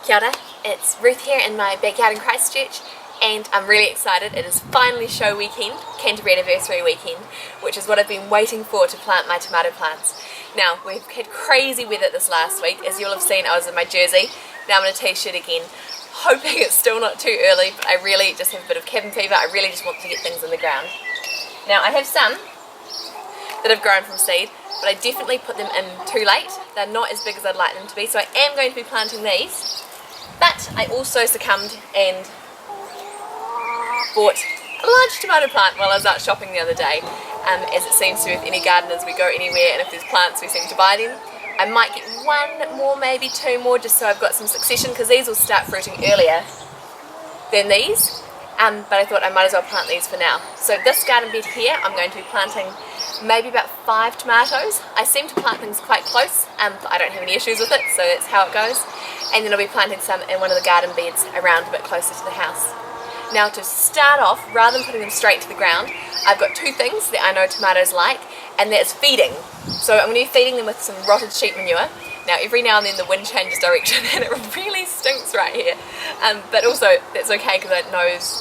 Kia ora, it's Ruth here in my backyard in Christchurch, and I'm really excited. It is finally show weekend, Canterbury anniversary weekend, which is what I've been waiting for to plant my tomato plants. Now, we've had crazy weather this last week. As you'll have seen, I was in my jersey, now I'm in a t-shirt again, hoping it's still not too early, but I really just have a bit of cabin fever. I really just want to get things in the ground. Now, I have some that have grown from seed, but I definitely put them in too late. They're not as big as I'd like them to be, so I am going to be planting these. But I also succumbed and bought a large tomato plant while I was out shopping the other day. As it seems to with any gardeners, we go anywhere and if there's plants we seem to buy them. I might get one more, maybe two more, just so I've got some succession, because these will start fruiting earlier than these. But I thought I might as well plant these for now. So this garden bed here, I'm going to be planting maybe about 5 tomatoes. I seem to plant things quite close, I don't have any issues with it, so that's how it goes. And then I'll be planting some in one of the garden beds around a bit closer to the house. Now, to start off, rather than putting them straight to the ground, I've got 2 things that I know tomatoes like, and that's feeding. So I'm going to be feeding them with some rotted sheep manure. Now, every now and then the wind changes direction and it really stinks right here. But also, that's okay because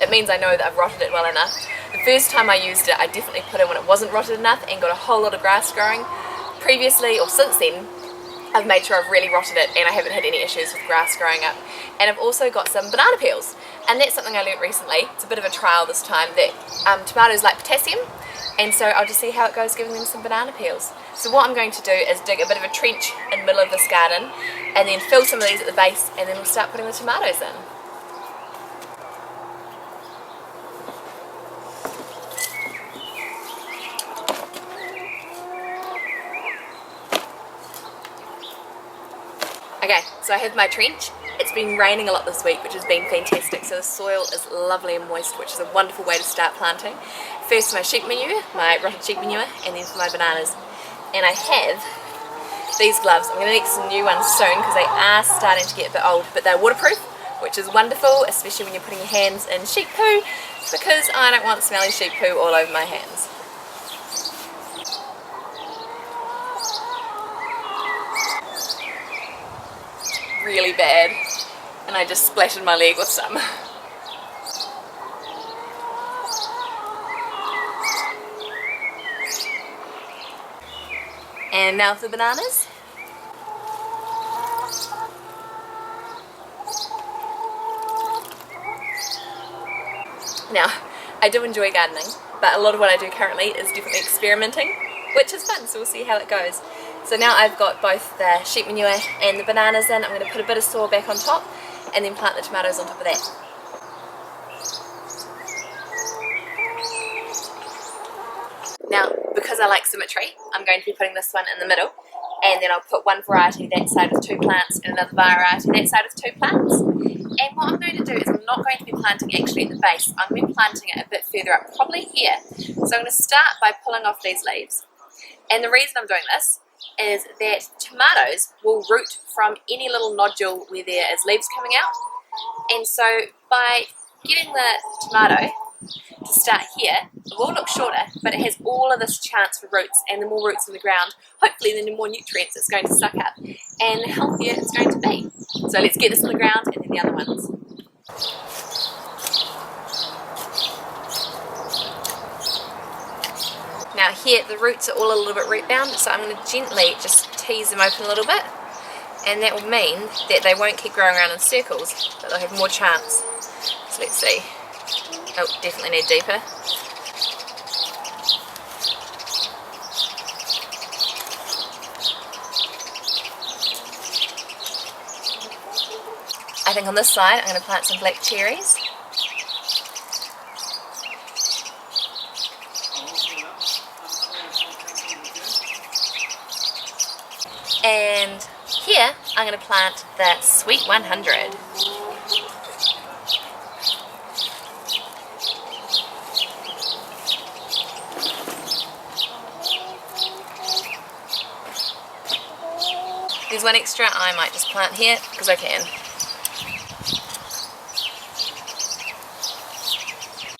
it means I know that I've rotted it well enough. The first time I used it, I definitely put in when it wasn't rotted enough and got a whole lot of grass growing. Previously, or since then, I've made sure I've really rotted it and I haven't had any issues with grass growing up. And I've also got some banana peels. And that's something I learnt recently. It's a bit of a trial this time, that tomatoes like potassium. And so I'll just see how it goes giving them some banana peels. So what I'm going to do is dig a bit of a trench in the middle of this garden and then fill some of these at the base, and then we'll start putting the tomatoes in. Okay, so I have my trench. It's been raining a lot this week, which has been fantastic, so the soil is lovely and moist, which is a wonderful way to start planting. First my sheep manure, my rotted sheep manure, and then for my bananas. And I have these gloves. I'm going to need some new ones soon because they are starting to get a bit old, but they're waterproof, which is wonderful, especially when you're putting your hands in sheep poo, because I don't want smelly sheep poo all over my hands. Really bad, and I just splattered my leg with some. And now for the bananas. Now, I do enjoy gardening, but a lot of what I do currently is definitely experimenting, which is fun, so we'll see how it goes. So now I've got both the sheep manure and the bananas in. I'm going to put a bit of soil back on top and then plant the tomatoes on top of that. Now, because I like symmetry, I'm going to be putting this one in the middle, and then I'll put one variety that side with 2 plants and another variety that side with 2 plants. And what I'm going to do is I'm not going to be planting actually at the base. I'm going to be planting it a bit further up, probably here. So I'm going to start by pulling off these leaves. And the reason I'm doing this is that tomatoes will root from any little nodule where there is leaves coming out. And so by getting the tomato to start here, it will look shorter, but it has all of this chance for roots, and the more roots in the ground, hopefully then the more nutrients it's going to suck up and the healthier it's going to be. So let's get this in the ground and then the other ones. Now here the roots are all a little bit root bound, so I'm going to gently just tease them open a little bit, and that will mean that they won't keep growing around in circles, but they'll have more chance. So let's see. Oh, definitely need deeper. I think on this side I'm going to plant some black cherries. And here I'm going to plant the Sweet 100. There's one extra I might just plant here because I can.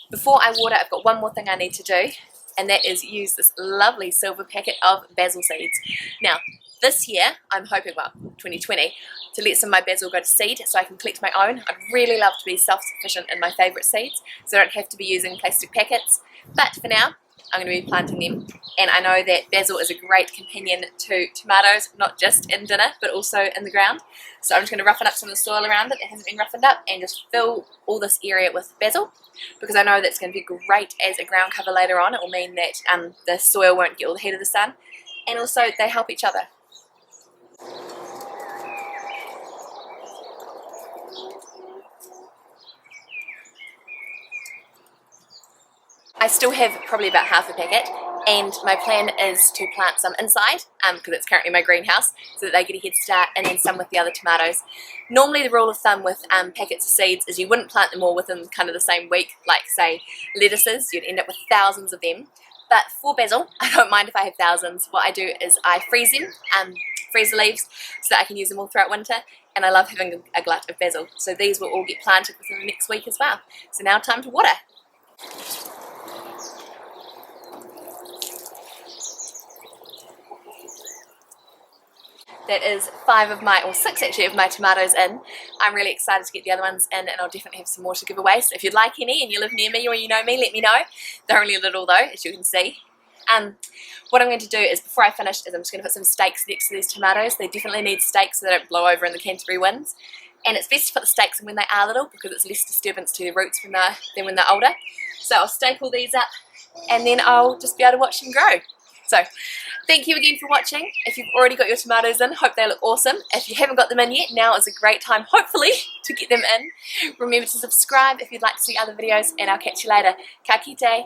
Before I water, I've got one more thing I need to do, and that is use this lovely silver packet of basil seeds. Now, this year, I'm hoping, well, 2020, to let some of my basil go to seed so I can collect my own. I'd really love to be self-sufficient in my favourite seeds so I don't have to be using plastic packets, but for now I'm going to be planting them. And I know that basil is a great companion to tomatoes, not just in dinner but also in the ground. So I'm just going to roughen up some of the soil around it that hasn't been roughened up and just fill all this area with basil, because I know that's going to be great as a ground cover later on. It will mean that the soil won't get all the heat of the sun, and also they help each other. I still have probably about half a packet, and my plan is to plant some inside because it's currently my greenhouse, so that they get a head start, and then some with the other tomatoes. Normally the rule of thumb with packets of seeds is you wouldn't plant them all within kind of the same week, like say lettuces. You'd end up with thousands of them. But for basil, I don't mind if I have thousands. What I do is I freeze them, freeze the leaves, so that I can use them all throughout winter, and I love having a glut of basil. So these will all get planted within the next week as well. So now time to water. That is 6 actually of my tomatoes in. I'm really excited to get the other ones in, and I'll definitely have some more to give away. So if you'd like any and you live near me or you know me, let me know. They're only a little though, as you can see. What I'm going to do is, before I finish, is I'm just going to put some stakes next to these tomatoes. They definitely need stakes so they don't blow over in the Canterbury winds. And it's best to put the stakes in when they are little, because it's less disturbance to the roots than when they're older. So I'll stake all these up, and then I'll just be able to watch them grow. So, thank you again for watching. If you've already got your tomatoes in, hope they look awesome. If you haven't got them in yet, now is a great time, hopefully, to get them in. Remember to subscribe if you'd like to see other videos, and I'll catch you later. Ka kite.